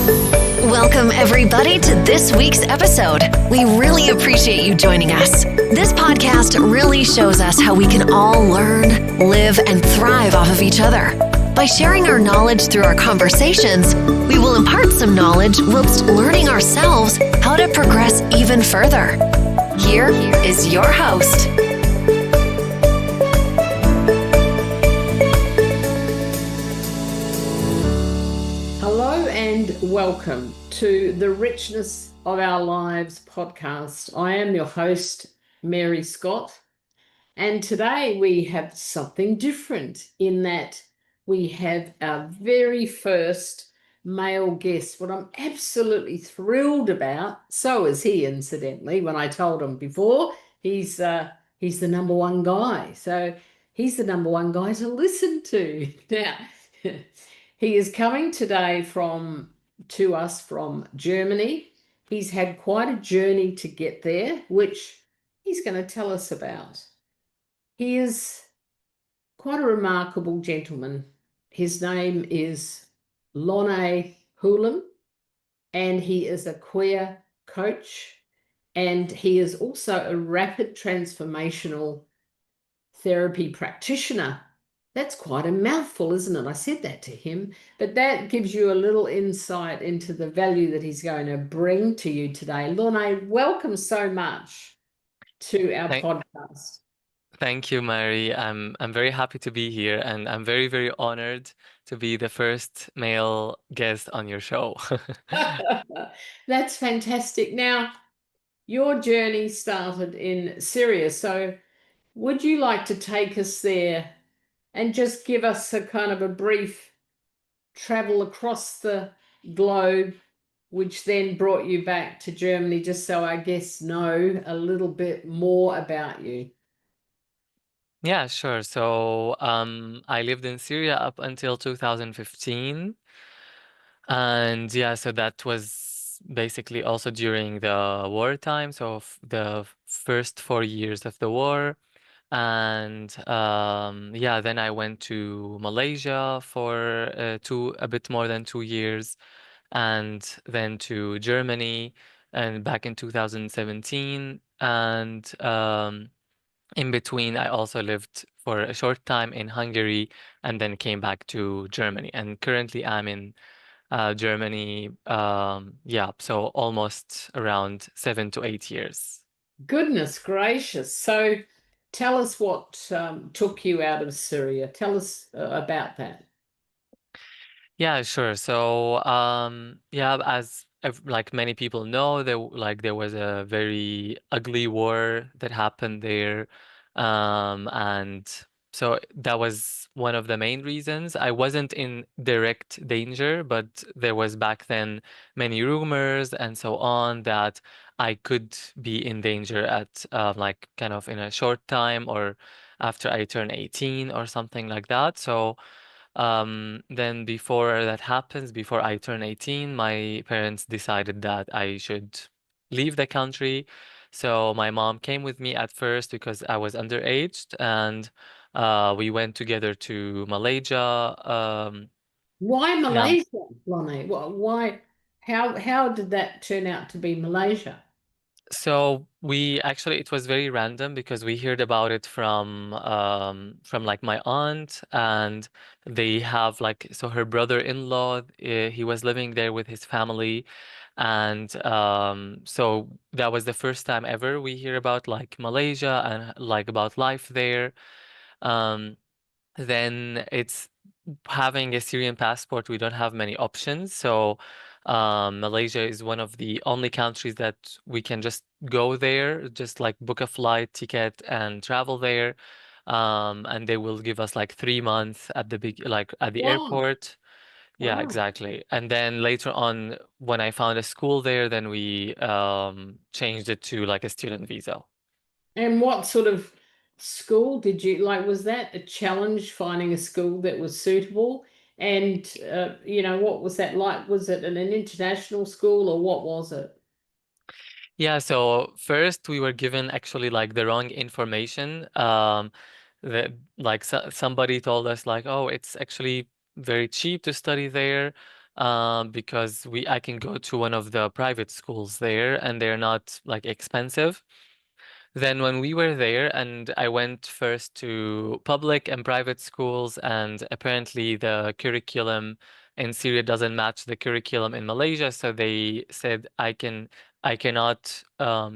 Welcome, everybody, to this week's episode. We really appreciate you joining us. This podcast really shows us how we can all learn, live, and thrive off of each other. By sharing our knowledge through our conversations, we will impart some knowledge whilst learning ourselves how to progress even further. Here is your host. Hello and welcome to the Richness of Our Lives podcast. I am your host, Mary Scott, and today we have something different in that we have our very first male guest, what I'm absolutely thrilled about. So is he, incidentally. When I told him before, he's the number one guy. So he's the number one guy to listen to. Now, he is coming today to us from Germany. He's had quite a journey to get there, which he's going to tell us about. He is quite a remarkable gentleman. His name is Lonay Halloum, and he is a queer coach, and he is also a rapid transformational therapy practitioner. That's quite a mouthful, isn't it? I said that to him, but that gives you a little insight into the value that he's going to bring to you today. Lonay, welcome so much to our podcast. Thank you, Mary. I'm very happy to be here, and I'm very, very honored to be the first male guest on your show. That's fantastic. Now, your journey started in Syria, so would you like to take us there and just give us a kind of a brief travel across the globe, which then brought you back to Germany, just so I guess know a little bit more about you? Yeah, sure. So, I lived in Syria up until 2015. And yeah, so that was basically also during the wartime, so the first 4 years of the war. And yeah, then I went to Malaysia for a bit more than 2 years, and then to Germany, and back in 2017. And in between, I also lived for a short time in Hungary, and then came back to Germany. And currently, I'm in Germany. Yeah, so almost around 7 to 8 years. Goodness gracious. So tell us what took you out of Syria. Tell us about that. Yeah, sure. So, yeah, as like many people know, there was a very ugly war that happened there, and so that was one of the main reasons. I wasn't in direct danger, but there was back then many rumors and so on that I could be in danger at like kind of in a short time or after I turn 18 or something like that. So. Then before that happens, before I turn 18, my parents decided that I should leave the country. So my mom came with me at first because I was underage, and we went together to Malaysia. Why Yeah. Malaysia, Lonnie? Why? How did that turn out to be Malaysia? So we actually, it was very random because we heard about it from like my aunt, and they have like, so her brother-in-law, he was living there with his family, and so that was the first time ever we hear about like Malaysia and like about life there. Um, then it's having a Syrian passport, we don't have many options. So Malaysia is one of the only countries that we can just go there, just like book a flight ticket and travel there. And they will give us like 3 months at the big, like at the Wow, airport. Yeah, wow. exactly. And then later on, when I found a school there, then we changed it to like a student visa. And what sort of school did you like? Was that a challenge finding a school that was suitable? And what was that like? Was it an international school or what was it? Yeah, so first we were given actually like the wrong information. That like somebody told us like, oh, it's actually very cheap to study there. because I can go to one of the private schools there and they're not like expensive. Then when we were there, and I went first to public and private schools, and apparently the curriculum in Syria doesn't match the curriculum in Malaysia, so they said I cannot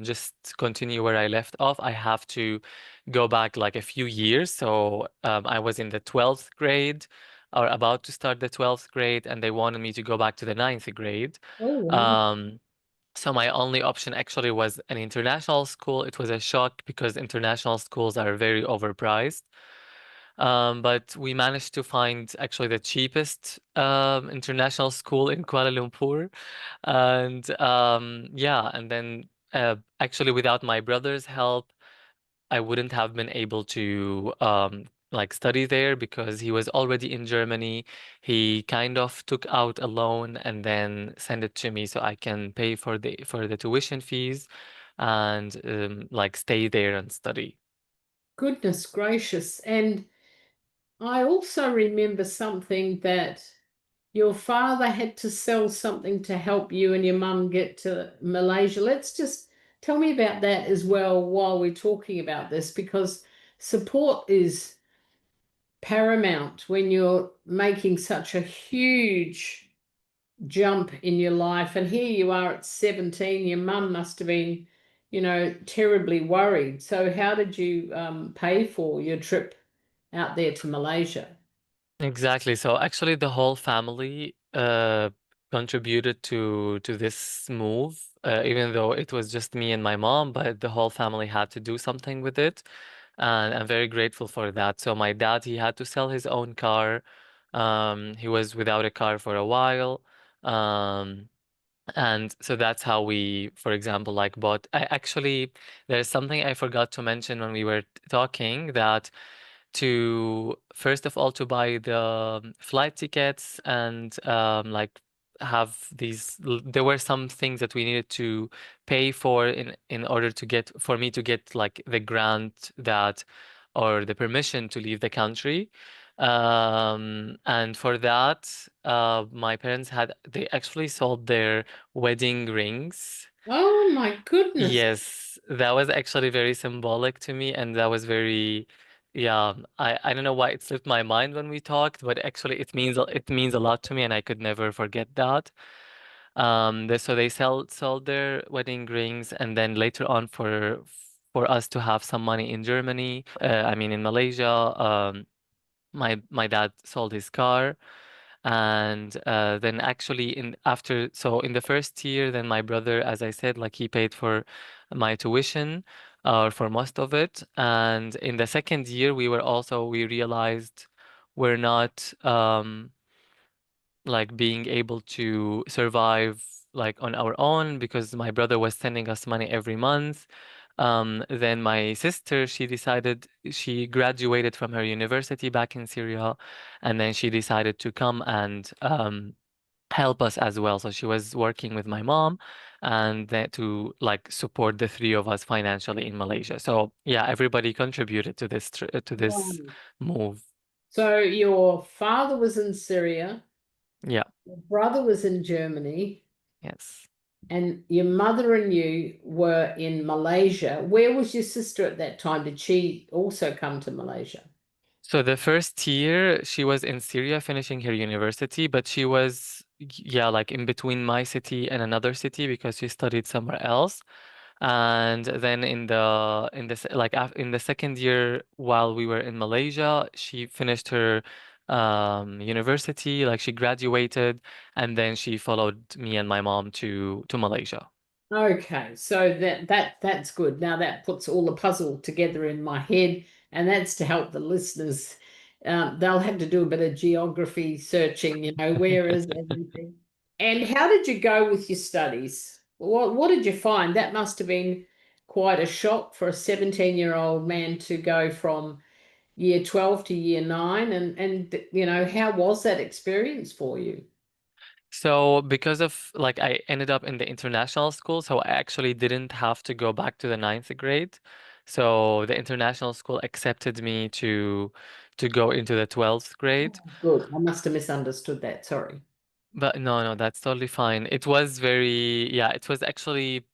just continue where I left off. I have to go back like a few years. So I was in the 12th grade or about to start the 12th grade, and they wanted me to go back to the ninth grade. Oh, wow. Um, so my only option actually was an international school. It was a shock because international schools are very overpriced. But we managed to find actually the cheapest international school in Kuala Lumpur. And yeah, and then actually without my brother's help, I wouldn't have been able to like study there because he was already in Germany. He kind of took out a loan and then sent it to me so I can pay for the tuition fees and like stay there and study. Goodness gracious. And I also remember something that your father had to sell something to help you and your mum get to Malaysia. Let's just tell me about that as well while we're talking about this, because support is paramount when you're making such a huge jump in your life. And here you are at 17, your mum must have been, terribly worried. So how did you pay for your trip out there to Malaysia? Exactly. So actually the whole family contributed to this move, even though it was just me and my mom, but the whole family had to do something with it. And I'm very grateful for that. So my dad, he had to sell his own car. He was without a car for a while. Um, and so that's how we, for example, like bought. There's something I forgot to mention when we were talking that to first of all to buy the flight tickets and like have there were some things that we needed to pay for in order to get for me to get like the grant that or the permission to leave the country. And for that my parents had they actually sold their wedding rings. Oh my goodness. Yes, that was actually very symbolic to me, and that was very, yeah, I don't know why it slipped my mind when we talked, but actually it means a lot to me, and I could never forget that. So they sold their wedding rings, and then later on for us to have some money in Germany, I mean in Malaysia, my dad sold his car. And then actually in the first year, then my brother, as I said, like he paid for my tuition for most of it. And in the second year, we realized we're not like being able to survive like on our own because my brother was sending us money every month. Then my sister, she graduated from her university back in Syria, and then she decided to come and help us as well. So she was working with my mom and then to like support the three of us financially in Malaysia. So yeah, everybody contributed to to this Wow. move. So your father was in Syria, Yeah, your brother was in Germany, yes. and your mother and you were in Malaysia. Where was your sister at that time? Did she also come to Malaysia? So the first year she was in Syria finishing her university, but she was, yeah, like in between my city and another city because she studied somewhere else. And then in the second year while we were in Malaysia, she finished her university, like she graduated, and then she followed me and my mom to Malaysia. Okay, so that's good. Now that puts all the puzzle together in my head, and that's to help the listeners. They'll have to do a bit of geography searching, where is everything? And how did you go with your studies? What did you find? That must have been quite a shock for a 17-year-old man to go from year 12 to year 9, and how was that experience for you? So because of like I ended up in the international school, so I actually didn't have to go back to the ninth grade. So the international school accepted me to go into the 12th grade. Good. I must have misunderstood that. Sorry. But no, that's totally fine. It was very, yeah, it was actually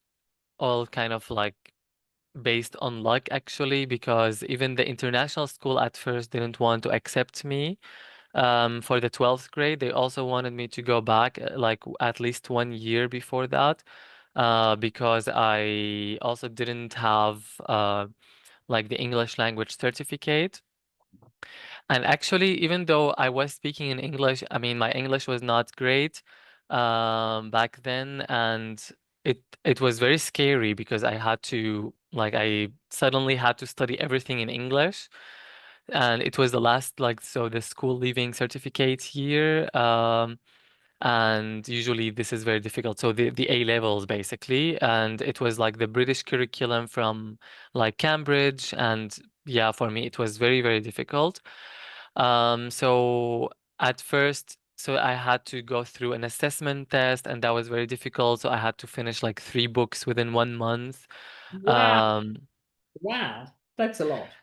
all kind of like based on luck actually, because even the international school at first didn't want to accept me for the 12th grade. They also wanted me to go back like at least 1 year before that, because I also didn't have like the English language certificate. And actually, even though I was speaking in English, I mean, my English was not great back then, and it was very scary because I had to like I suddenly had to study everything in English, and it was the last like so the school leaving certificate year. And usually this is very difficult. So the A levels basically, and it was like the British curriculum from like Cambridge, and yeah, for me it was very, very difficult. So at first, so I had to go through an assessment test, and that was very difficult. So I had to finish like 3 books within 1 month. Wow, Um, wow, that's a lot.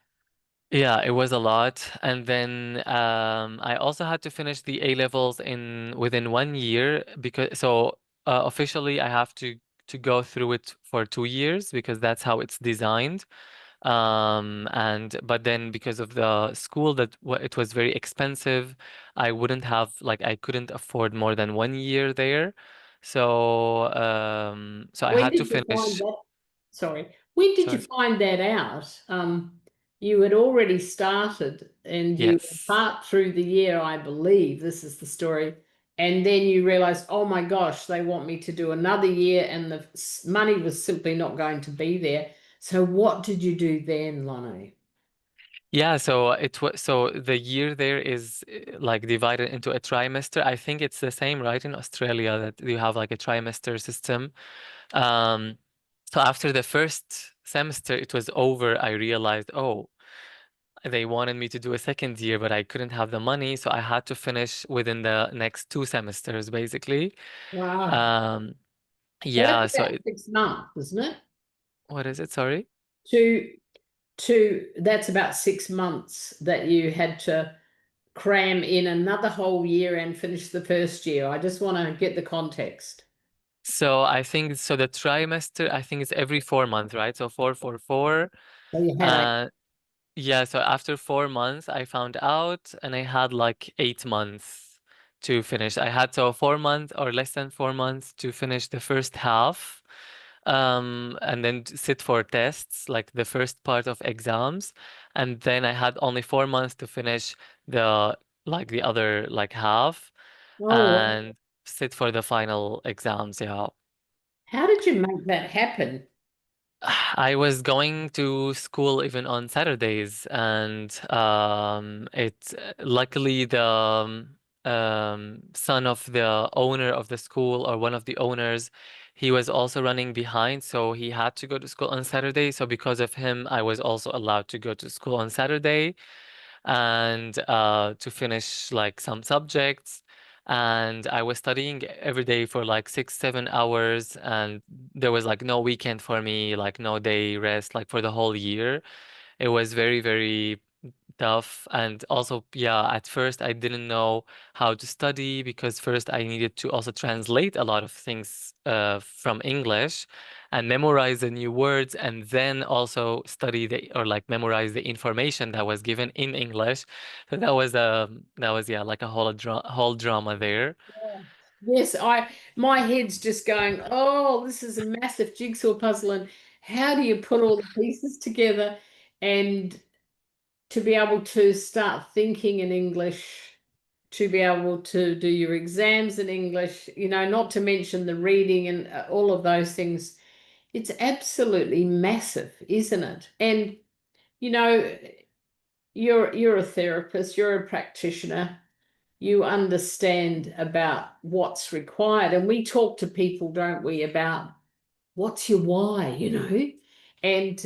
yeah, it was a lot. And then I also had to finish the A levels in within 1 year because so officially I have to go through it for 2 years because that's how it's designed. And but then because of the school it was very expensive, I wouldn't have like I couldn't afford more than 1 year there. So I When had to did you find finish. that? Sorry, when did you Sorry. find that out? You had already started and you were Yes. part through the year, I believe. This is the story. And then you realized, oh my gosh, they want me to do another year, and the money was simply not going to be there. So, what did you do then, Lonay? Yeah, so it was so the year there is like divided into a trimester. I think it's the same, right, in Australia that you have like a trimester system. Um, so after the first semester it was over, I realized, oh, they wanted me to do a second year, but I couldn't have the money, so I had to finish within the next 2 semesters, basically. Wow. Um, So that's yeah, so about 6 months, isn't it? what is it? Sorry. To that's about 6 months that you had to cram in another whole year and finish the first year. I just want to get the context. So I think so the trimester, I think it's every 4 months, right? So 4 4 4. So you had eight. Uh, Yeah, so after 4 months, I found out, and I had like 8 months to finish. I had so 4 months or less than 4 months to finish the first half, and then sit for tests, like the first part of exams, and then I had only 4 months to finish the like the other like half, Oh, and sit for the final exams. Yeah. how did you make that happen? I was going to school even on Saturdays, and it luckily the son of the owner of the school or one of the owners, he was also running behind, so he had to go to school on Saturday. So because of him, I was also allowed to go to school on Saturday and to finish like some subjects. And I was studying every day for like 6 7 hours, and there was like no weekend for me, like no day rest, like for the whole year. It was very, very tough. And also, yeah, at first I didn't know how to study because first I needed to also translate a lot of things from English and memorize the new words, and then also study the or like memorize the information that was given in English. So that was yeah, like a whole drama there. Yes, my head's just going, oh, this is a massive jigsaw puzzle, and how do you put all the pieces together and to be able to start thinking in English, to be able to do your exams in English, not to mention the reading and all of those things. It's absolutely massive, isn't it? And you know, you're a therapist, you're a practitioner, you understand about what's required. And we talk to people, don't we, about what's your why. And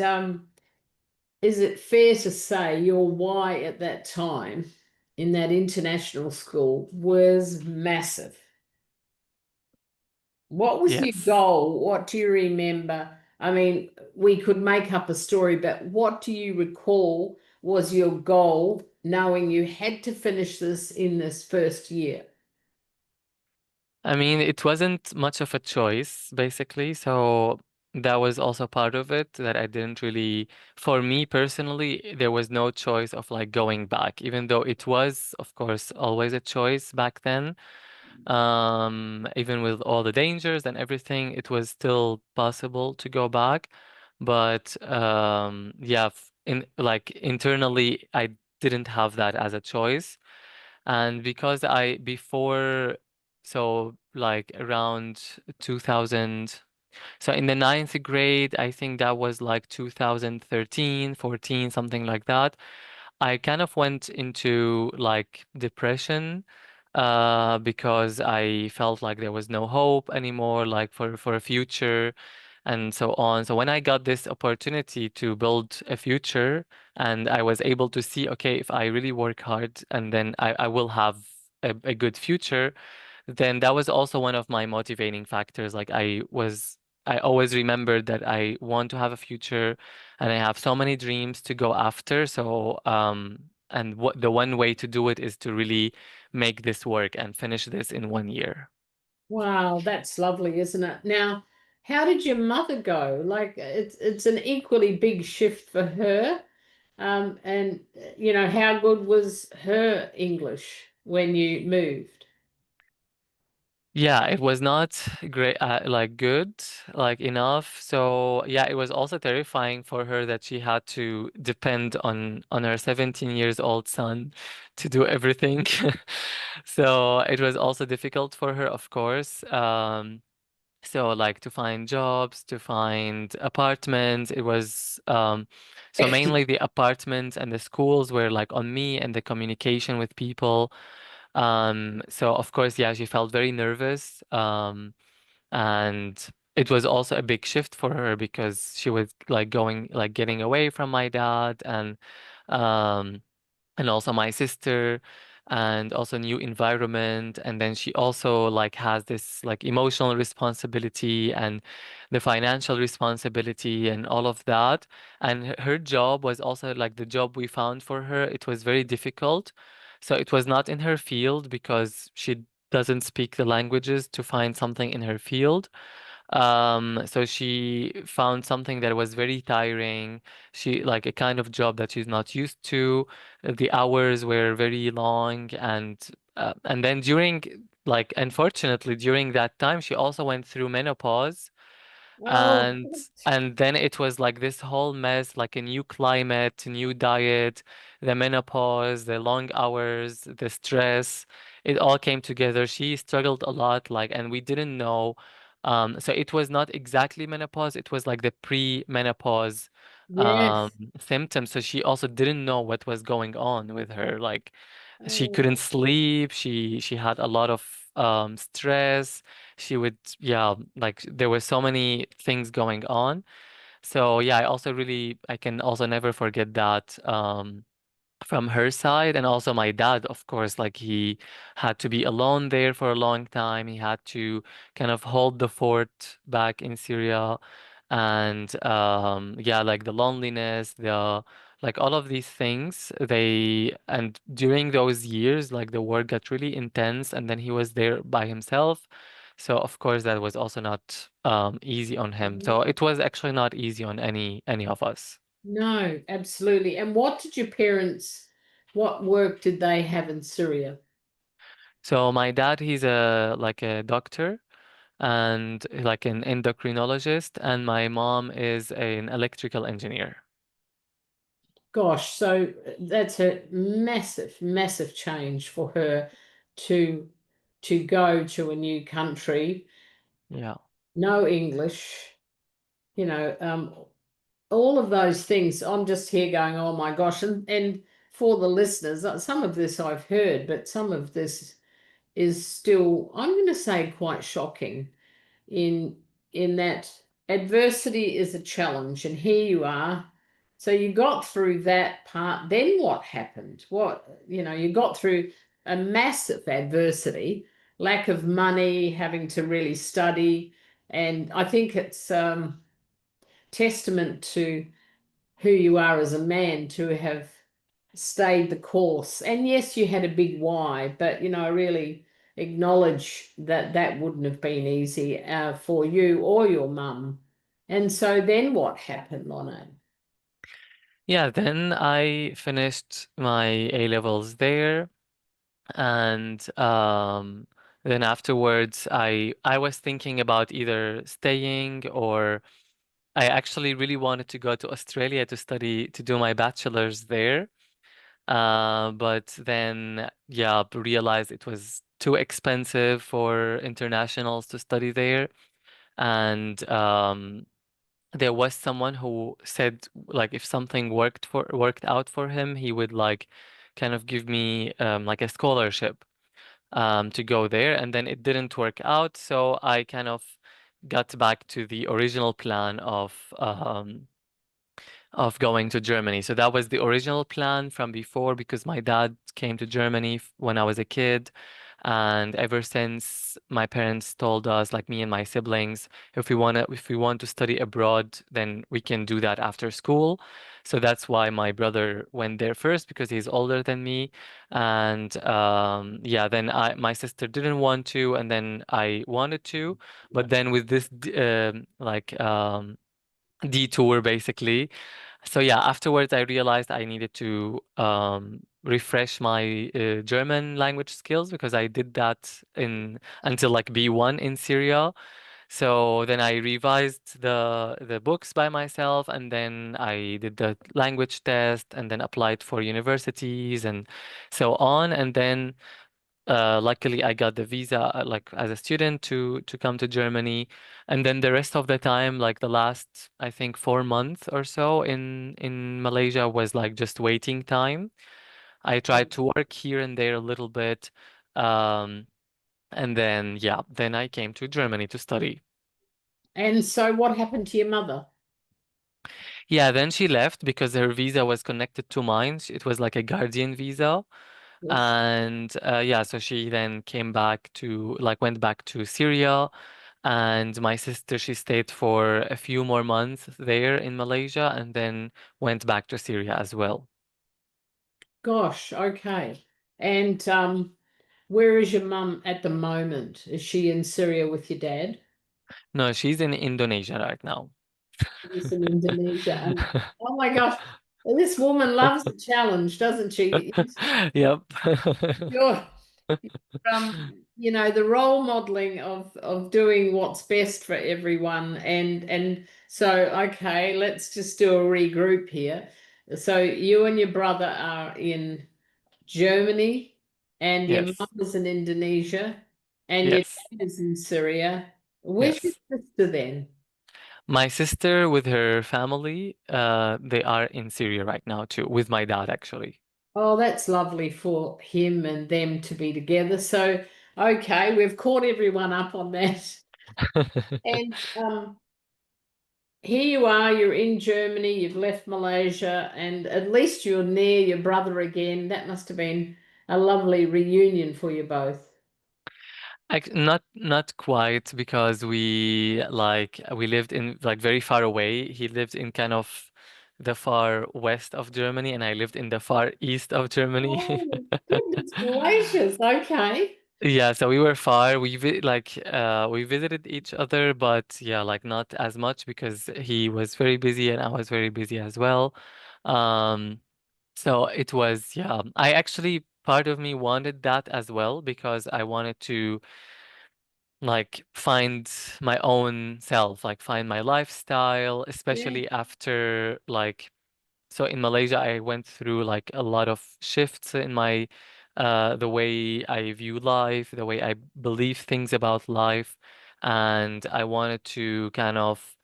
is it fair to say your why at that time in that international school was massive? What was your Yes. goal? What do you remember? I mean, we could make up a story, but what do you recall was your goal, knowing you had to finish this in this first year? I mean, it wasn't much of a choice, basically. So that was also part of it that I didn't really, for me personally, there was no choice of like going back, even though it was, of course, always a choice back then. Even with all the dangers and everything, it was still possible to go back. But yeah, in like internally, I didn't have that as a choice. And because I before, so like around 2000, so in the ninth grade, I think that was like 2013, 14, something like that. I kind of went into like depression because I felt like there was no hope anymore, like for a future and so on. So when I got this opportunity to build a future and I was able to see, okay, if I really work hard and then I will have a good future, then that was also one of my motivating factors. Like I always remembered that I want to have a future and I have so many dreams to go after. So, and what the one way to do it is to really make this work and finish this in 1 year. Wow, that's lovely, isn't it? Now, how did your mother go? Like it's an equally big shift for her. And how good was her English when you moved? Yeah, it was not great, like good, like enough. So yeah, it was also terrifying for her that she had to depend on her 17 years old son to do everything. So it was also difficult for her, of course. So like to find jobs, to find apartments, it was so mainly the apartments and the schools were like on me and the communication with people. So of course, yeah, she felt very nervous. And it was also a big shift for her because she was like going like getting away from my dad um and also my sister and also new environment, and then she also like has this like emotional responsibility and the financial responsibility and all of that. And her job was also like the job we found for her, it was very difficult, so it was not in her field because she doesn't speak the languages to find something in her field. So she found something that was very tiring. She like a kind of job that she's not used to. The hours were very long, and then during like unfortunately during that time she also went through menopause, Oh, and and then it was like this whole mess, like a new climate, new diet, the menopause, the long hours, the stress. It all came together. She struggled a lot, like, and we didn't know. So it was not exactly menopause, it was like the pre-menopause um yes. symptoms. So she also didn't know what was going on with her. Like she couldn't Oh, sleep, she had a lot of stress. She would, yeah, like there were so many things going on. So yeah, I can also never forget that from her side. And also my dad, of course, like he had to be alone there for a long time. He had to kind of hold the fort back in Syria. And yeah, like the loneliness, the like all of these things, and during those years, like the work got really intense and then he was there by himself. So of course that was also not easy on him. So it was actually not easy on any of us. no, absolutely. And what work did they have in Syria? So my dad, he's a like a doctor and like an endocrinologist, and my mom is an electrical engineer. Gosh, so that's a massive, massive change for her to to go to a new country, Yeah. no English, you know, all of those things. I'm just here going, oh my gosh. And for the listeners, some of this I've heard, but some of this is still, I'm going to say, quite shocking in in that adversity is a challenge, and here you are. So you got through that part. Then what happened? You got through a massive adversity, lack of money, having to really study. And I think it's testament to who you are as a man to have stayed the course. And yes, you had a big why, but really acknowledge that that wouldn't have been easy for you or your mum. And so then what happened, Lonay? Yeah, then I finished my A levels there, and then afterwards I was thinking about either staying, or I actually really wanted to go to Australia to study, to do my bachelor's there. But then, yeah, realized it was too expensive for internationals to study there. And there was someone who said, like, if something worked out for him, he would like kind of give me like a scholarship to go there. And then it didn't work out, so I kind of got back to the original plan of going to Germany. So that was the original plan from before, because my dad came to Germany when I was a kid. And ever since, my parents told us, like me and my siblings, if we want to study abroad, then we can do that after school. So that's why my brother went there first, because he's older than me. And yeah, then my sister didn't want to, and then I wanted to. But then with this detour, basically. So yeah, afterwards I realized I needed to refresh my German language skills, because I did that in until like B1 in Syria. So then I revised the books by myself, and then I did the language test, and then applied for universities and so on. And then luckily, I got the visa like as a student to come to Germany, and then the rest of the time, like the last I think 4 months or so in Malaysia, was like just waiting time. I tried to work here and there a little bit, um, and then yeah, then I came to Germany to study. And so what happened to your mother? Yeah, then she left because her visa was connected to mine. It was like a guardian visa. Yes. And yeah, so she then came back to, like, went back to Syria. And my sister, she stayed for a few more months there in Malaysia, and then went back to Syria as well. Gosh, okay. And where is your mum at the moment? Is she in Syria with your dad? No, she's in Indonesia right now. She's in Indonesia. And oh my gosh, this woman loves a challenge, doesn't she? Yep. You're the role modeling of doing what's best for everyone. And so, okay, let's just do a regroup here. So you and your brother are in Germany, and your mum Yes. is in Indonesia, and your Yes. dad is in Syria. Where's your Yes. sister then? My sister with her family, they are in Syria right now too, with my dad actually. Oh, that's lovely for him and them to be together. So, okay, we've caught everyone up on that. And here you are, you're in Germany, you've left Malaysia, and at least you're near your brother again. That must have been a lovely reunion for you both. Not quite, because we lived in like very far away. He lived in kind of the far west of Germany, and I lived in the far east of Germany. Oh, goodness gracious. Okay. Yeah, so we were far. We visited each other, but yeah, like not as much, because he was very busy and I was very busy as well. Um, so it was, yeah. I actually, part of me wanted that as well, because I wanted to like find my own self, like find my lifestyle, Yeah. especially after like, so in Malaysia I went through like a lot of shifts in my the way I view life, the way I believe things about life, and I wanted to kind of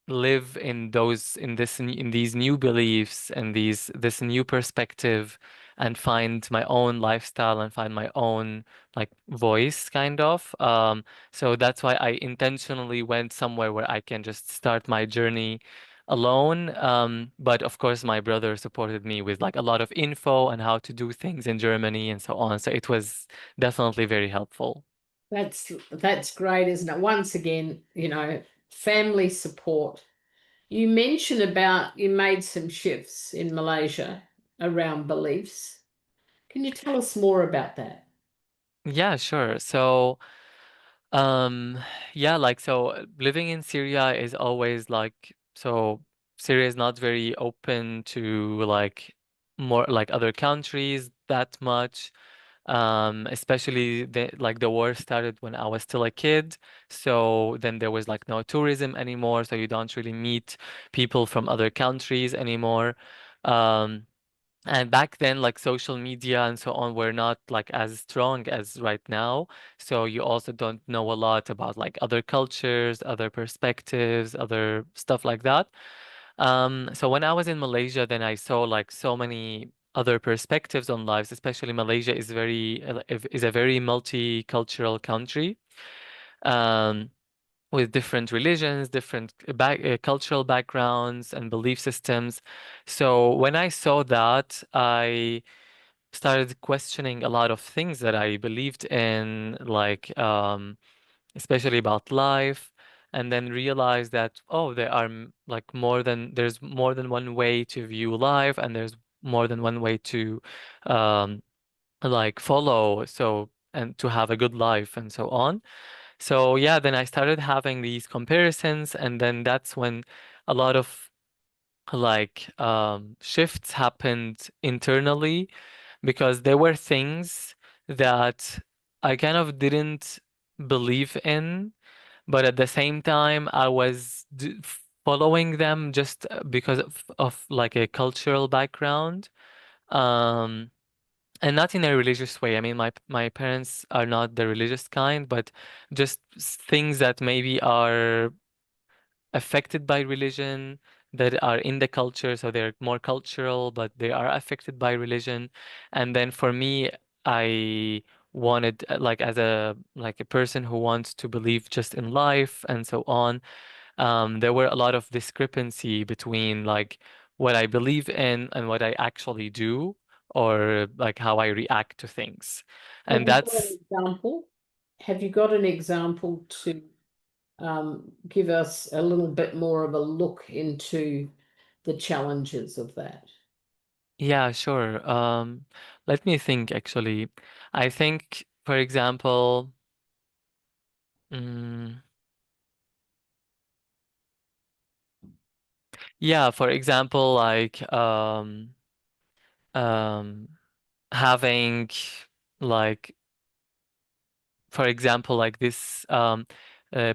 live in in these new beliefs and this new perspective, and find my own lifestyle and find my own like voice, kind of. So that's why I intentionally went somewhere where I can just start my journey alone. But of course my brother supported me with like a lot of info on how to do things in Germany and so on, so it was definitely very helpful. That's great, isn't it? Once again, family support. You mentioned about you made some shifts in Malaysia around beliefs. Can you tell us more about that? Yeah, sure. So, um, yeah, like living in Syria is always like Syria is not very open to like more like other countries that much. Especially the war started when I was still a kid, so then there was like no tourism anymore, so you don't really meet people from other countries anymore. Um, and back then, like social media and so on were not like as strong as right now. So you also don't know a lot about like other cultures, other perspectives, other stuff like that. So when I was in Malaysia, then I saw like so many other perspectives on lives, especially Malaysia is a very multicultural country. Um, with different religions, different cultural backgrounds and belief systems. So when I saw that, I started questioning a lot of things that I believed in, like especially about life, and then realized that oh, there's more than one way to view life, and there's more than one way to um, like follow, so and to have a good life and so on. So yeah, then I started having these comparisons, and then that's when a lot of like shifts happened internally because there were things that I kind of didn't believe in, but at the same time I was following them just because of like a cultural background. Um, and not in a religious way. I mean, my parents are not the religious kind, but just things that maybe are affected by religion that are in the culture, so they're more cultural, but they are affected by religion. And then for me, I wanted like as a person who wants to believe just in life and so on, there were a lot of discrepancy between like what I believe in and what I actually do, or like how I react to things. Have And you got an that's example? Have you got an example to give us a little bit more of a look into the challenges of that? Yeah, sure. Let me think actually. I think, for example, mm, yeah, for example, like um having like for example, like this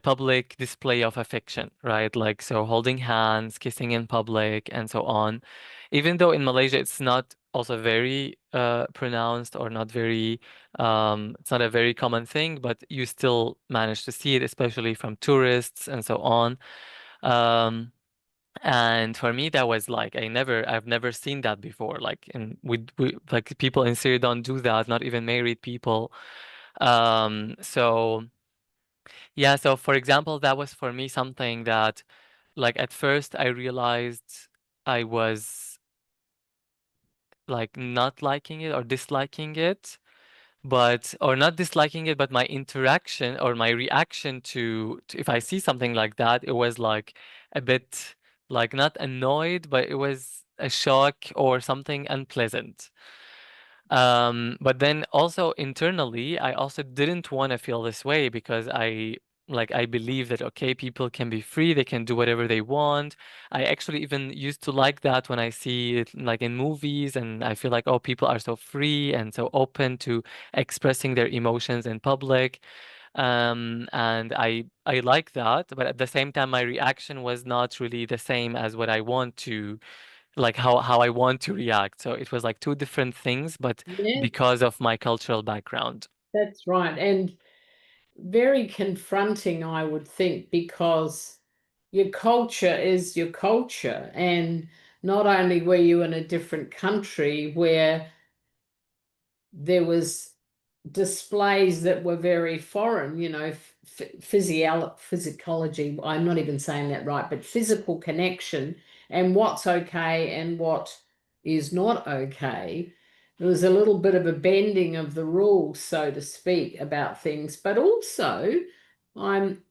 public display of affection, right? Like, so holding hands, kissing in public, and so on. Even though in Malaysia it's not also very pronounced or not very, it's not a very common thing, but you still manage to see it, especially from tourists and so on. Um, and for me, that was like I've never seen that before. Like, and we like people in Syria don't do that, not even married people. So yeah, so for example, that was for me something that, like, at first I realized I was like not liking it or disliking it, or not disliking it, but my interaction or my reaction to if I see something like that, it was like a bit like not annoyed, but it was a shock or something unpleasant. But then also internally, I also didn't want to feel this way because I believe that okay, people can be free, they can do whatever they want. I actually even used to like that when I see it like in movies, and I feel like oh, people are so free and so open to expressing their emotions in public. And I like that, but at the same time, my reaction was not really the same as what I want to like how I want to react. So it was like two different things, but Yeah, because of my cultural background. that's right. And very confronting, I would think, because your culture is your culture. And not only were you in a different country where there was displays that were very foreign, physiology, I'm not even saying that right, but physical connection and what's okay and what is not okay. There was a little bit of a bending of the rules, so to speak, about things. But also, I'm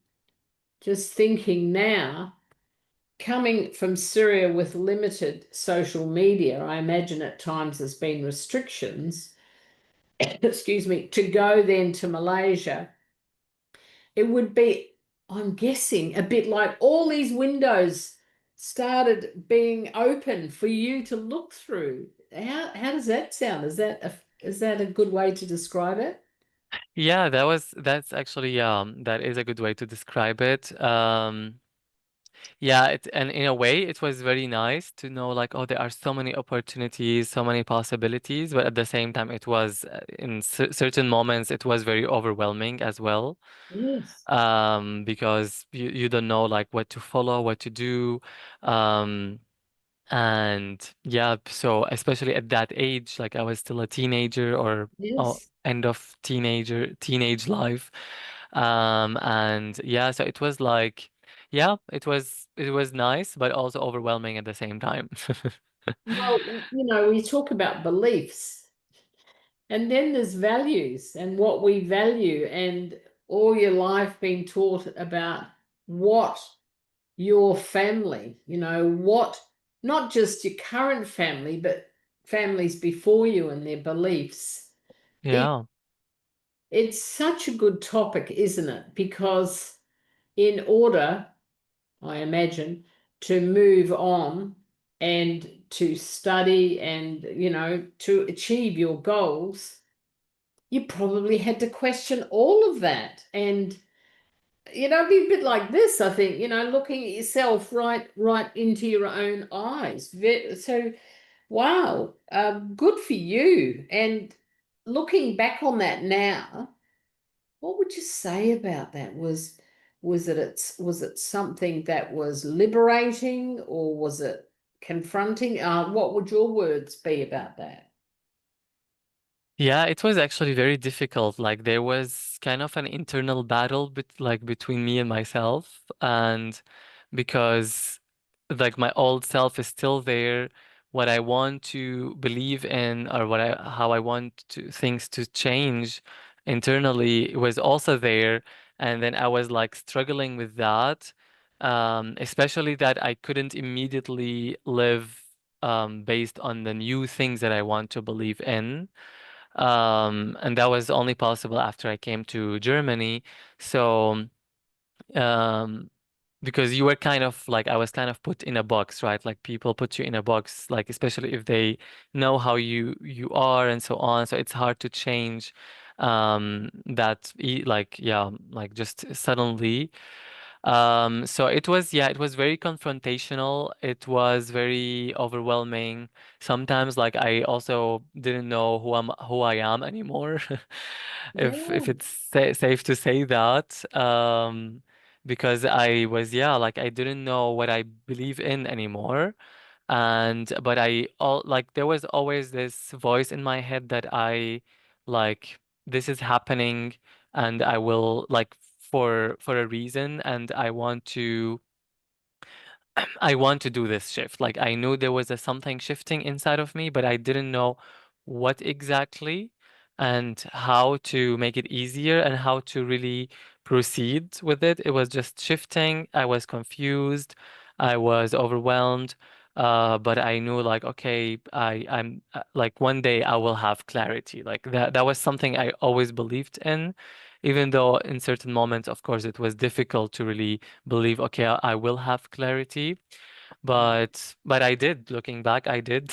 just thinking now, coming from Syria with limited social media, I imagine at times there's been restrictions. excuse me, to go then to Malaysia, it would be, I'm guessing, a bit like all these windows started being open for you to look through. How does that sound? Is that a good way to describe it? Yeah, that's actually that is a good way to describe it. Yeah, and in a way it was very nice to know like, oh, there are so many opportunities, so many possibilities, but at the same time it was in certain moments it was very overwhelming as well. Yes. Because you don't know like what to follow, what to do. Um and yeah, so especially at that age, like I was still a teenager or Yes. end of teenage life. And yeah, so it was like, yeah, it was nice, but also overwhelming at the same time. Well, we talk about beliefs, and then there's values and what we value, and all your life being taught about what your family, what, not just your current family, but families before you and their beliefs. It Yeah. it's such a good topic, isn't it? Because in order, I imagine, to move on and to study and, to achieve your goals, you probably had to question all of that. And, be a bit like this, I think, looking at yourself right into your own eyes. So, wow, good for you. And looking back on that now, what would you say about that? Was it something that was liberating, or was it confronting? What would your words be about that? Yeah, it was actually very difficult. Like there was kind of an internal battle between me and myself, and because like my old self is still there, what I want to believe in or how I want to things to change internally was also there, and then I was like struggling with that, especially that I couldn't immediately live based on the new things that I want to believe in. And that was only possible after I came to Germany. So, um, because you were kind of like, I was kind of put in a box, right? Like people put you in a box, like especially if they know how you are and so on. So it's hard to change like yeah, like just suddenly. So it was very confrontational. It was very overwhelming. Sometimes, like I also didn't know who I am anymore, if Yeah. it's safe to say that. Because I was, yeah, like I didn't know what I believe in anymore. And but I all like there was always this voice in my head that I like this is happening and I will like for a reason and I want to do this shift. Like I knew there was something shifting inside of me, but I didn't know what exactly and how to make it easier and how to really proceed with it. It was just shifting. I was confused. I was overwhelmed. But I knew like, okay, I'm like one day I will have clarity. Like that was something I always believed in, even though in certain moments, of course, it was difficult to really believe, okay, I will have clarity. But I did, looking back, I did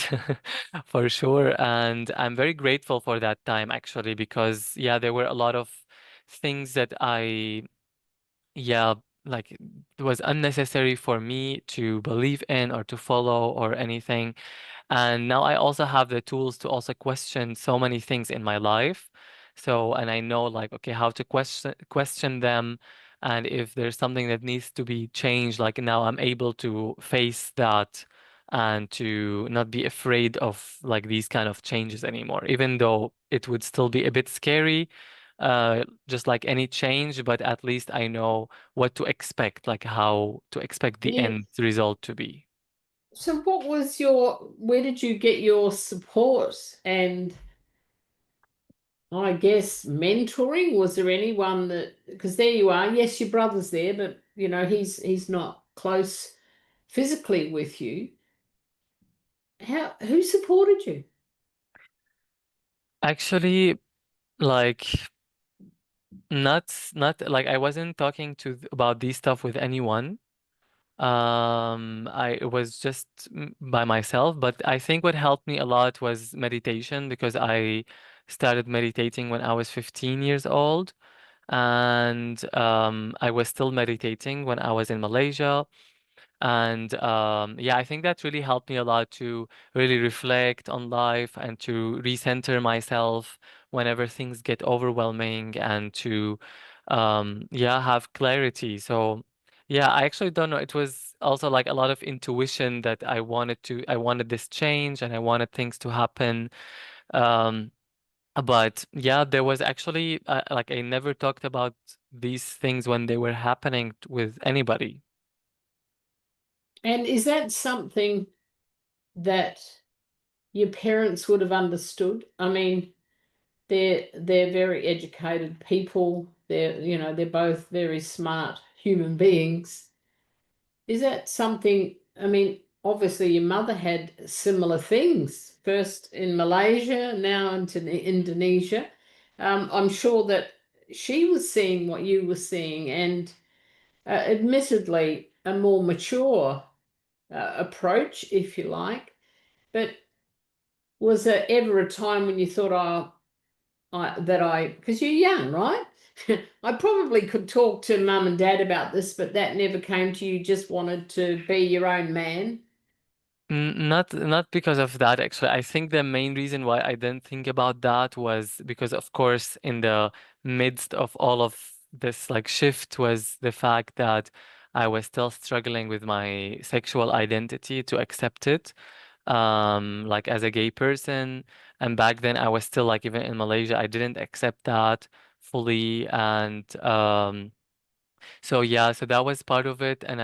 for sure. And I'm very grateful for that time actually, because yeah, there were a lot of things that yeah, like it was unnecessary for me to believe in or to follow or anything. And now I also have the tools to also question so many things in my life. So, and I know like, okay, how to question them. And if there's something that needs to be changed, like now I'm able to face that and to not be afraid of like these kind of changes anymore, even though it would still be a bit scary, just like any change, but at least I know what to expect, like how to expect the end Yes. result to be. So where did you get your support and, I guess, mentoring? Was there anyone because there you are, yes, your brother's there, but he's not close physically with you. Who supported you? Actually, like not like I wasn't talking about these stuff with anyone. I it was just by myself, but I think what helped me a lot was meditation because I started meditating when I was 15 years old, and I was still meditating when I was in Malaysia. And yeah, I think that really helped me a lot to really reflect on life and to recenter myself whenever things get overwhelming and to yeah, have clarity. So yeah, I actually don't know. It was also like a lot of intuition that I wanted this change and I wanted things to happen. Um, but yeah, there was actually like I never talked about these things when they were happening with anybody. And is that something that your parents would have understood? I mean, they're very educated people. They're both very smart human beings. Is that something, I mean, obviously your mother had similar things, first in Malaysia, now into Indonesia. I'm sure that she was seeing what you were seeing, and admittedly a more mature approach, if you like. But was there ever a time when you thought, oh, because you're young, right? I probably could talk to mum and dad about this, but that never came to you, just wanted to be your own man. Not because of that, actually. I think the main reason why I didn't think about that was because, of course, in the midst of all of this like shift was the fact that I was still struggling with my sexual identity to accept it, like as a gay person. And back then, I was still like even in Malaysia, I didn't accept that fully, and so yeah, so that was part of it, and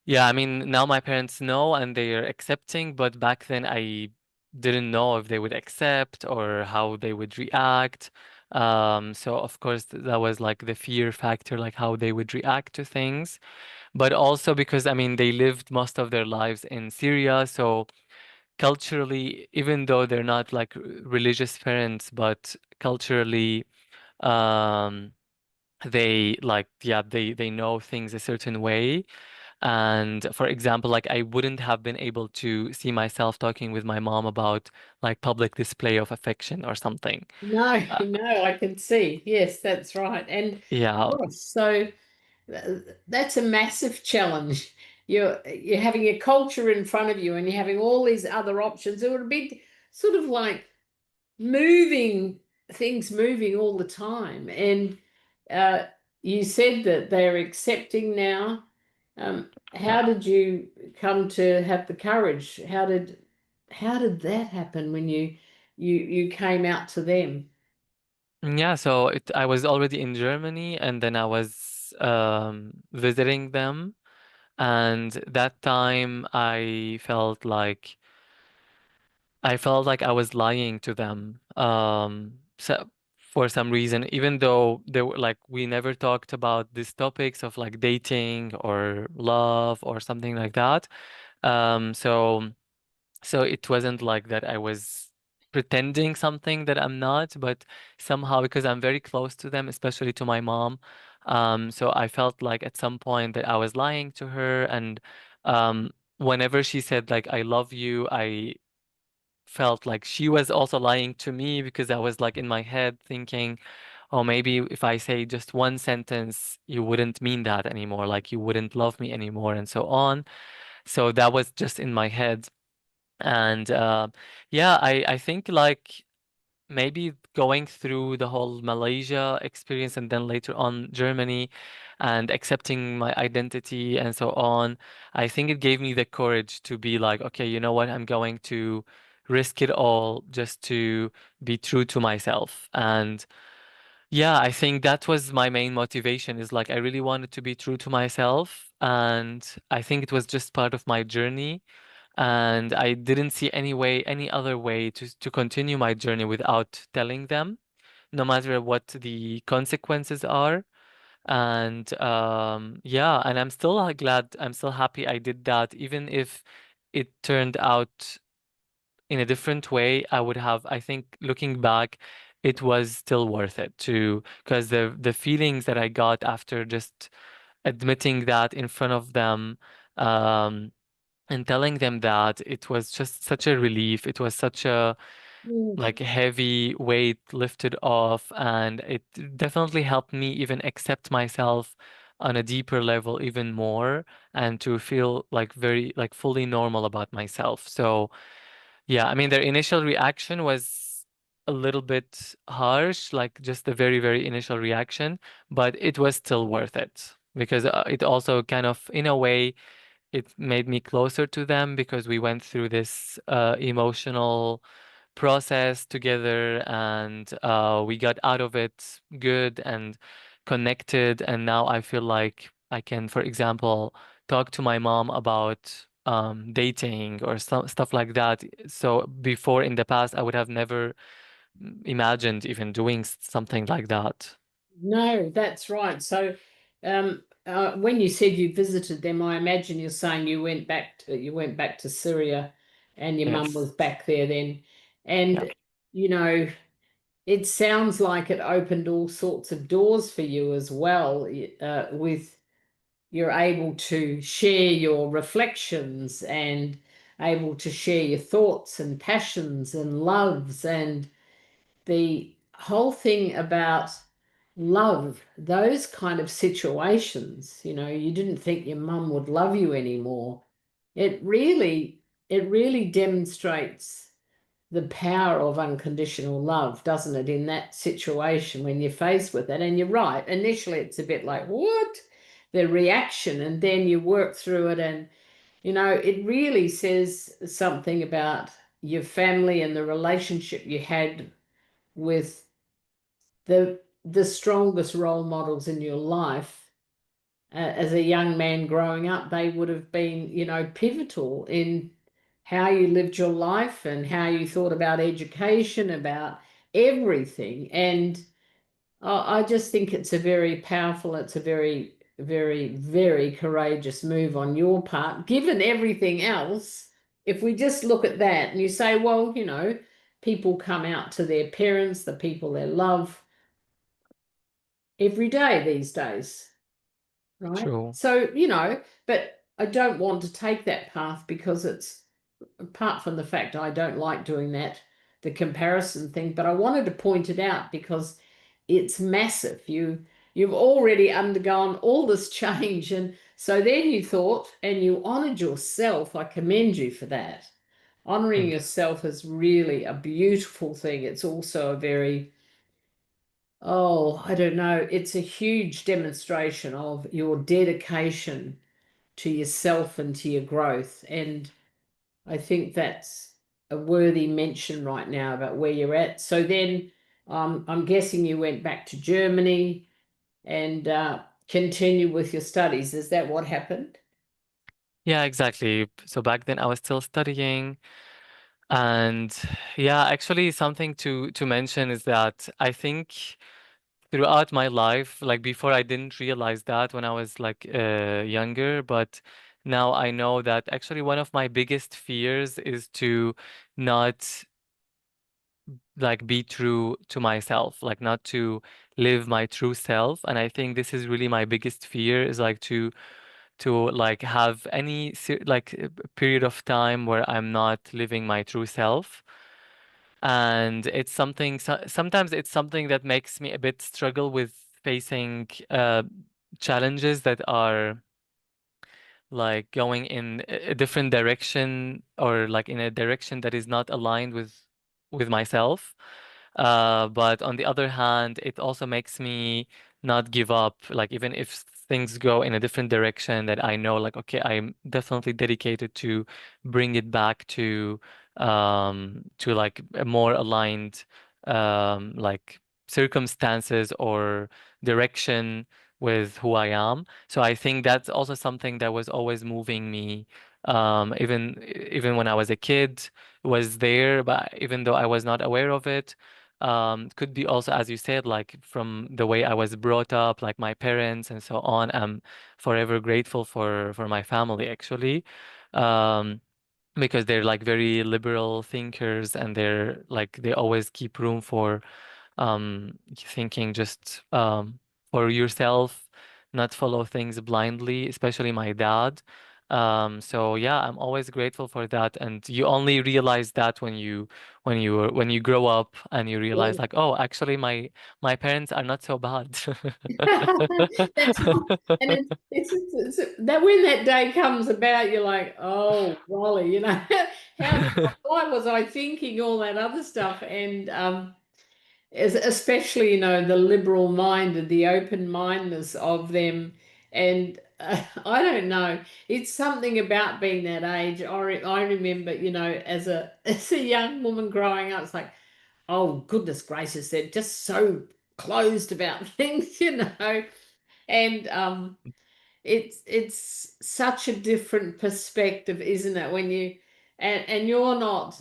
yeah, I mean, now my parents know and they're accepting, but back then I didn't know if they would accept or how they would react. So of course that was like the fear factor, like how they would react to things. But also because I mean they lived most of their lives in Syria, so culturally, even though they're not like religious parents, but culturally, um, they like yeah, they know things a certain way. And for example, like I wouldn't have been able to see myself talking with my mom about like public display of affection or something. No, Uh, no, I can see. Yes, that's right. And yeah. gosh, so that's a massive challenge. You're having a culture in front of you and you're having all these other options. It would be sort of like moving things moving all the time. And uh, you said that they're accepting now. How Yeah. did you come to have the courage? How did that happen when you came out to them? Yeah, so I was already in Germany and then I was visiting them, and that time I felt like I was lying to them. So for some reason, even though they were like we never talked about these topics of like dating or love or something like that. So it wasn't like that I was pretending something that I'm not, but somehow because I'm very close to them, especially to my mom, so I felt like at some point that I was lying to her, and whenever she said like I love you, I felt like she was also lying to me because I was like in my head thinking, oh, maybe if I say just one sentence, you wouldn't mean that anymore, like you wouldn't love me anymore, and so on. So that was just in my head. And yeah, I think like maybe going through the whole Malaysia experience and then later on Germany and accepting my identity and so on, I think it gave me the courage to be like, okay, you know what, I'm going to risk it all just to be true to myself. And yeah, I think that was my main motivation is like I really wanted to be true to myself. And I think it was just part of my journey, and I didn't see any other way to continue my journey without telling them, no matter what the consequences are. And yeah, and I'm still glad, I'm still happy I did that, even if it turned out in a different way. I would have, I think, looking back, it was still worth it to, because the feelings that I got after just admitting that in front of them, um, and telling them that, it was just such a relief. It was such a Mm. like heavy weight lifted off, and it definitely helped me even accept myself on a deeper level even more, and to feel like very like fully normal about myself. So yeah, I mean, their initial reaction was a little bit harsh, like just the very, very initial reaction, but it was still worth it, because it also kind of, in a way, it made me closer to them, because we went through this emotional process together, and we got out of it good and connected. And now I feel like I can, for example, talk to my mom about dating or stuff like that. So before, in the past, I would have never imagined even doing something like that. No, that's right. So, when you said you visited them, I imagine you're saying you went back to Syria, and your mum was Yes. back there then, Yeah. and you know, it sounds like it opened all sorts of doors for you as well. With you're able to share your reflections and able to share your thoughts and passions and loves, and the whole thing about love, those kind of situations, you didn't think your mum would love you anymore. It really demonstrates the power of unconditional love, doesn't it, in that situation when you're faced with it. And you're right, initially it's a bit like, what? The reaction, and then you work through it, and it really says something about your family and the relationship you had with the strongest role models in your life. As a young man growing up, they would have been, pivotal in how you lived your life and how you thought about education, about everything. And I just think it's a very powerful, it's a very, very, very courageous move on your part, given everything else. If we just look at that and you say, well, people come out to their parents, the people they love, every day these days, right? True. So, but I don't want to take that path, because it's, apart from the fact I don't like doing that, the comparison thing, but I wanted to point it out because it's massive. You've already undergone all this change, and so then you thought, and you honored yourself. I commend you for that. Honoring Thank you. yourself is really a beautiful thing. It's also a very, oh, I don't know, it's a huge demonstration of your dedication to yourself and to your growth. And I think that's a worthy mention right now about where you're at. So then, I'm guessing you went back to Germany and continue with your studies. Is that what happened? Yeah, exactly. So back then I was still studying. And yeah, actually something to mention is that I think throughout my life, like before I didn't realize that when I was like younger, but now I know that actually one of my biggest fears is to not like be true to myself, like not to live my true self. And I think this is really my biggest fear, is like to like have any period of time where I'm not living my true self. And it's something, sometimes it's something that makes me a bit struggle with facing challenges that are like going in a different direction, or like in a direction that is not aligned with myself. But on the other hand, it also makes me not give up, like even if things go in a different direction, that I know like, okay, I'm definitely dedicated to bring it back to like a more aligned like circumstances or direction with who I am. So I think that's also something that was always moving me. Even when I was a kid, it was there, but even though I was not aware of it, could be also, as you said, like from the way I was brought up, like my parents and so on. I'm forever grateful for my family, actually. Um, because they're like very liberal thinkers, and they're like they always keep room for thinking just for yourself, not follow things blindly, especially my dad. So yeah, I'm always grateful for that. And you only realize that when you grow up and you realize like, oh, actually my parents are not so bad. That's right. And that when that day comes about, you're like, oh, golly, how why was I thinking all that other stuff? And especially, the liberal minded, the open mindedness of them. And I don't know, it's something about being that age. I remember, as a as a young woman growing up, it's like, oh goodness gracious, they're just so closed about things, and it's such a different perspective, isn't it, when and you're not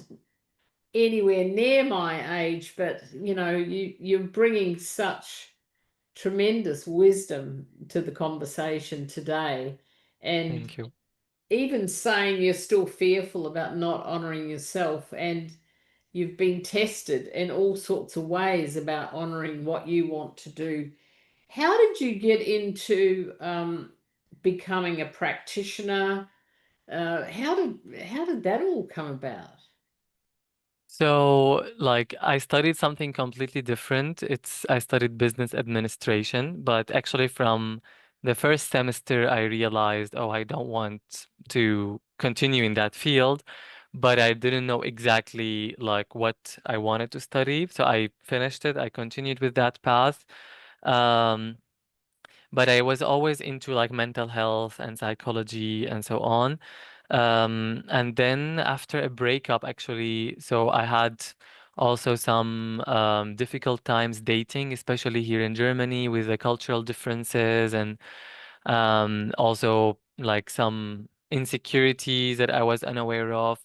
anywhere near my age, but you're bringing such tremendous wisdom to the conversation today. And Thank you. even saying you're still fearful about not honoring yourself, and you've been tested in all sorts of ways about honoring what you want to do. How did you get into becoming a practitioner? How did that all come about? So, like, I studied something completely different. I studied business administration, but actually from the first semester, I realized, oh, I don't want to continue in that field, but I didn't know exactly like what I wanted to study. So I finished it. I continued with that path. Um, but I was always into like mental health and psychology and so on. And then after a breakup, actually, so I had also some difficult times dating, especially here in Germany with the cultural differences and also like some insecurities that I was unaware of.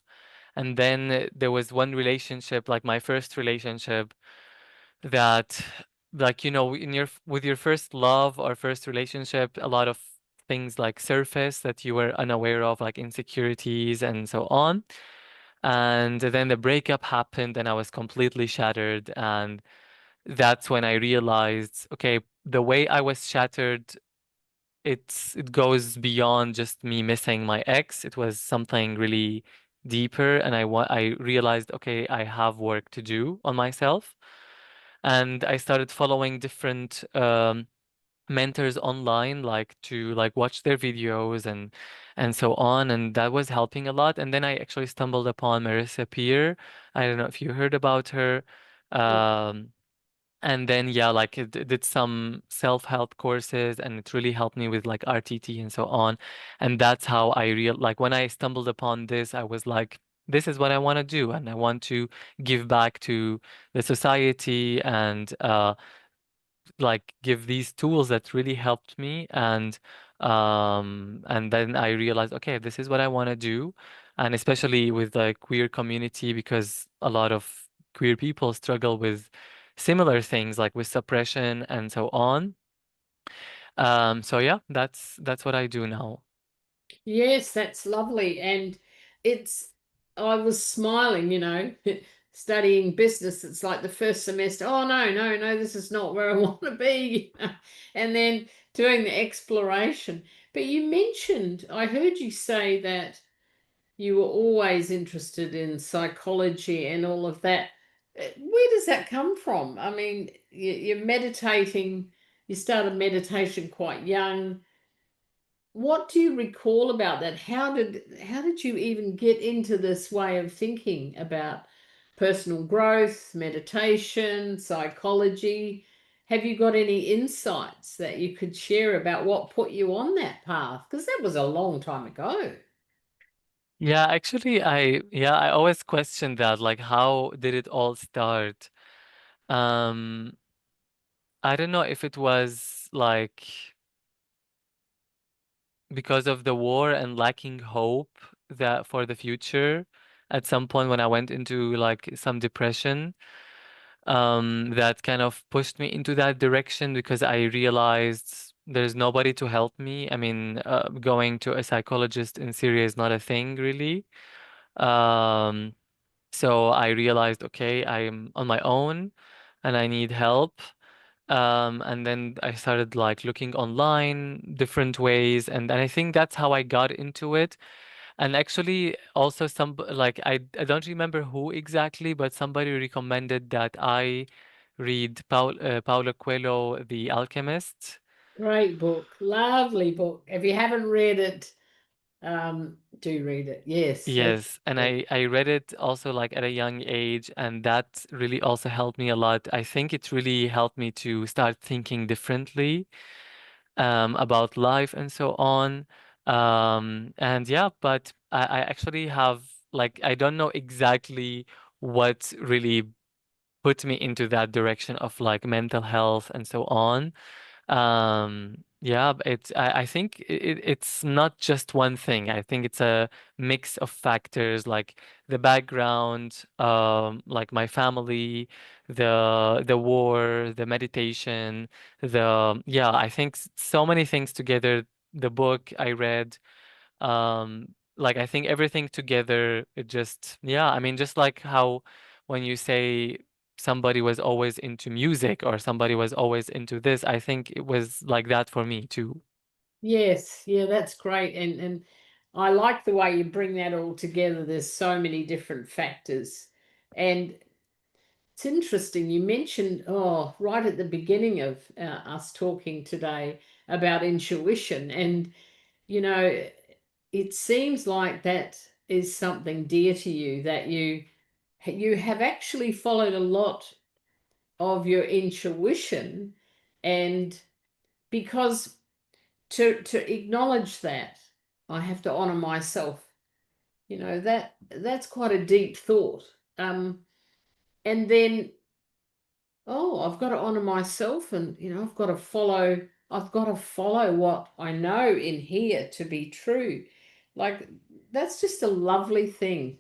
And then there was one relationship, like my first relationship, that like in with your first love or first relationship, a lot of things like surface that you were unaware of, like insecurities and so on. And then the breakup happened and I was completely shattered, and that's when I realized, okay, the way I was shattered, it goes beyond just me missing my ex. It was something really deeper, and I realized, okay, I have work to do on myself. And I started following different mentors online, like to like watch their videos and so on, and that was helping a lot. And then I actually stumbled upon Marissa Peer. I don't know if you heard about her. Um, and then yeah, like did some self-help courses, and it really helped me with like RTT and so on. And that's how I real like when I stumbled upon this, I was like, this is what I want to do, and I want to give back to the society and like give these tools that really helped me. And then I realized, okay, this is what I want to do. And especially with the queer community, because a lot of queer people struggle with similar things like with suppression and so on. So yeah, that's what I do now. Yes, that's lovely. And it's, I was smiling, studying business. It's like the first semester, oh, no, no, no, this is not where I want to be. And then doing the exploration. But you mentioned, I heard you say that you were always interested in psychology and all of that. Where does that come from? I mean, you're meditating, you started meditation quite young. What do you recall about that? How did you even get into this way of thinking about personal growth, meditation, psychology? Have you got any insights that you could share about what put you on that path? Because that was a long time ago. Yeah, actually, I always question that, like, how did it all start? Um, I don't know if it was like because of the war and lacking hope that for the future at some point when I went into like some depression, that kind of pushed me into that direction because I realized there's nobody to help me. I mean, going to a psychologist in Syria is not a thing really. Um, so I realized, okay, I'm on my own. and I need help. And then I started like looking online, different ways, and I think that's how I got into it. And actually, also like I don't remember who exactly, but somebody recommended that I read Paulo Coelho, The Alchemist. Great book, lovely book. If you haven't read it, do read it. Yes, it's Yes, and I read it also like at a young age, and that really also helped me a lot. I think it really helped me to start thinking differently about life and so on. And yeah, but I actually have like I don't know exactly what really put me into that direction of like mental health and so on. Yeah, I think it's not just one thing. I think it's a mix of factors like the background, like my family, the war, the meditation, yeah, I think so many things together. The book I read, like I think everything together, it just, yeah, I mean, just like how when you say somebody was always into music or somebody was always into this, I think it was like that for me too. yes, yeah, that's great. And I like the way you bring that all together. There's so many different factors. And it's interesting. You mentioned, oh, right at the beginning of us talking today about intuition. And, you know, it seems like that is something dear to you, that you have actually followed a lot of your intuition. And because to acknowledge that, I have to honor myself. You know, that's quite a deep thought. And then, oh, I've got to honor myself, and I've got to follow what I know in here to be true. Like, that's just a lovely thing,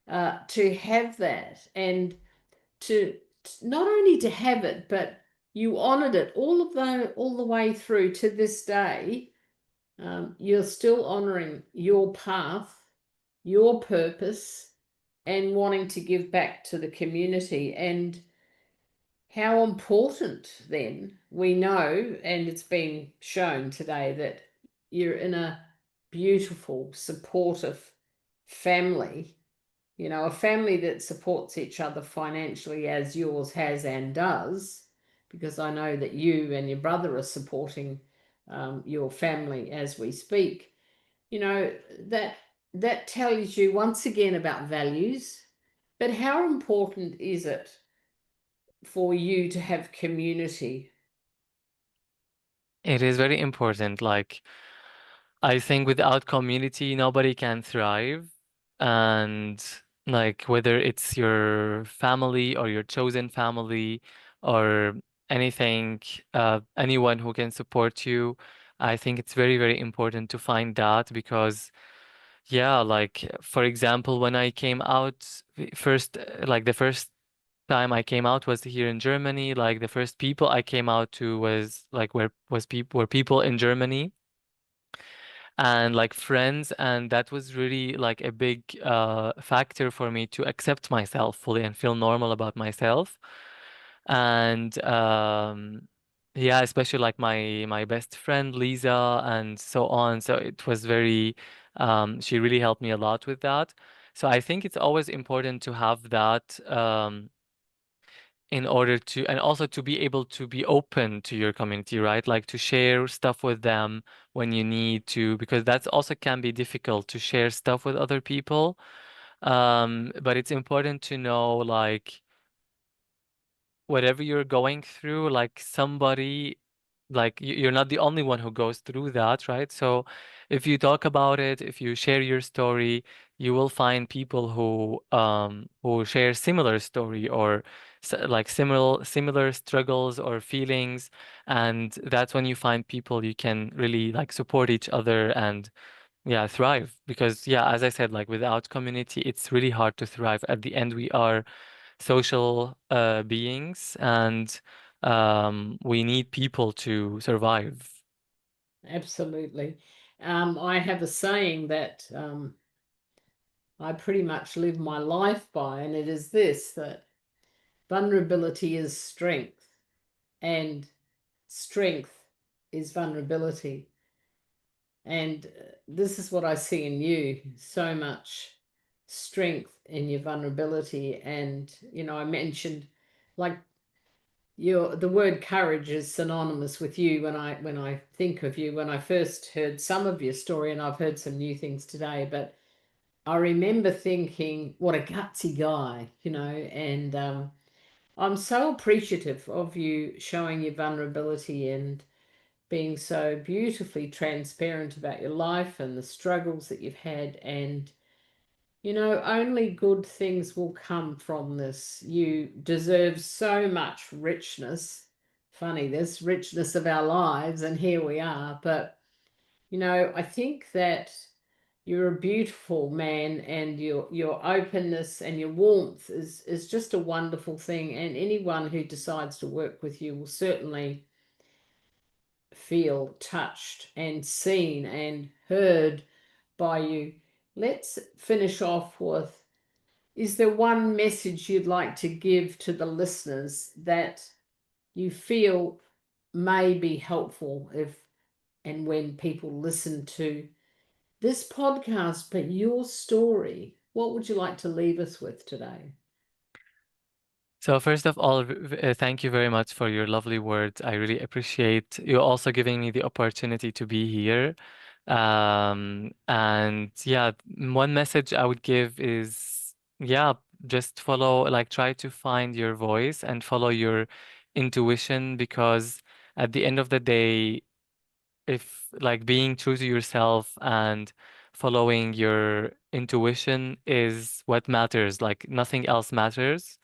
to have that, and to not only to have it, but you honored it all the way through to this day. You're still honoring your path, your purpose, and wanting to give back to the community. And how important then we know, and it's been shown today, that you're in a beautiful, supportive family, a family that supports each other financially as yours has and does, because I know that you and your brother are supporting your family as we speak. You know, that that tells you once again about values, but how important is it for you to have community? It is very important. Like, I think without community, nobody can thrive. And like, whether it's your family or your chosen family or anything, anyone who can support you, I think it's very, very important to find that because, yeah, like, for example, when I came out first, like, the first time I came out was here in Germany. Like, the first people I came out to was like, were people in Germany and like friends, and that was really like a big factor for me to accept myself fully and feel normal about myself. And yeah, especially like my best friend Lisa and so on. So it was very she really helped me a lot with that. So I think it's always important to have that in order to, and also to be able to be open to your community, right? Like to share stuff with them when you need to, because that's also can be difficult to share stuff with other people. But it's important to know, like, whatever you're going through, like somebody, like you're not the only one who goes through that, right? So if you talk about it, if you share your story, you will find people who share similar story or like similar struggles or feelings, and that's when you find people you can really like support each other and yeah, thrive. Because yeah, as I said, like without community, it's really hard to thrive. At the end, we are social beings, and we need people to survive. Absolutely. I have a saying that I pretty much live my life by, and it is this, that vulnerability is strength, and strength is vulnerability. And this is what I see in you, so much strength in your vulnerability. And, I mentioned, like, the word courage is synonymous with you when I think of you. When I first heard some of your story, and I've heard some new things today, but I remember thinking, what a gutsy guy, and I'm so appreciative of you showing your vulnerability and being so beautifully transparent about your life and the struggles that you've had. And, only good things will come from this. You deserve so much richness. Funny, this richness of our lives, and here we are. But, I think that you're a beautiful man, and your openness and your warmth is just a wonderful thing. And anyone who decides to work with you will certainly feel touched and seen and heard by you. Let's finish off with, is there one message you'd like to give to the listeners that you feel may be helpful if and when people listen to this podcast, but your story? What would you like to leave us with today? So first of all, thank you very much for your lovely words. I really appreciate you also giving me the opportunity to be here. And yeah, one message I would give is, yeah, just follow, like try to find your voice and follow your intuition, because at the end of the day, if like being true to yourself and following your intuition is what matters, like nothing else matters.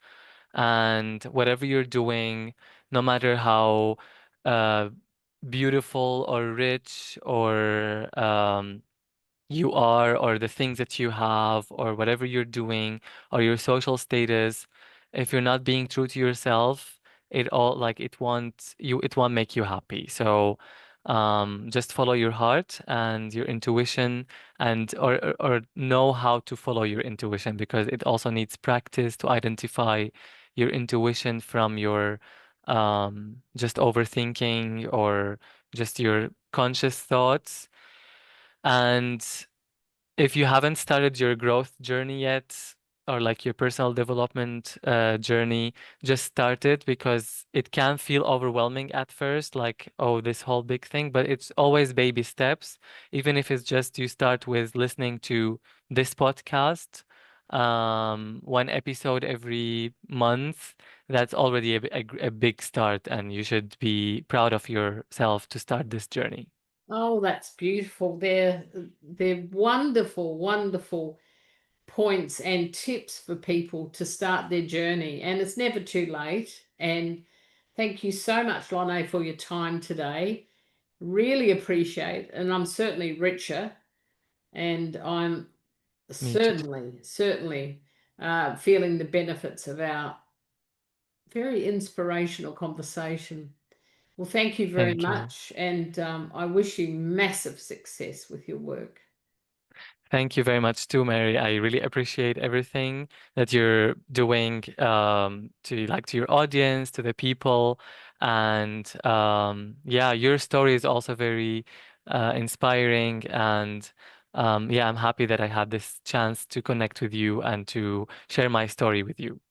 And whatever you're doing, no matter how uh, beautiful or rich or you are, or the things that you have, or whatever you're doing, or your social status, if you're not being true to yourself, it won't make you happy. So just follow your heart and your intuition, and or know how to follow your intuition, because it also needs practice to identify your intuition from your just overthinking or just your conscious thoughts. And if you haven't started your growth journey yet, or like your personal development journey, just start it, because it can feel overwhelming at first, like, oh, this whole big thing, but it's always baby steps. Even if it's just you start with listening to this podcast, one episode every month, that's already a big start, and you should be proud of yourself to start this journey. Oh, that's beautiful. They're wonderful, wonderful points and tips for people to start their journey. And it's never too late. And thank you so much, Lonay, for your time today. Really appreciate, and I'm certainly richer, and I'm Me too. certainly feeling the benefits of our very inspirational conversation. Well, thank you very Thank you. much, and I wish you massive success with your work. Thank you very much too, Mary. I really appreciate everything that you're doing to your audience, to the people. And yeah, your story is also very inspiring. And yeah, I'm happy that I had this chance to connect with you and to share my story with you.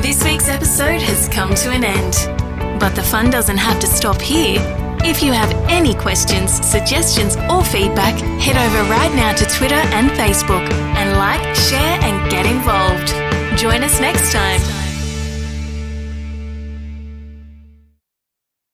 This week's episode has come to an end. But the fun doesn't have to stop here. If you have any questions, suggestions, or feedback, head over right now to Twitter and Facebook and like, share, and get involved. Join us next time.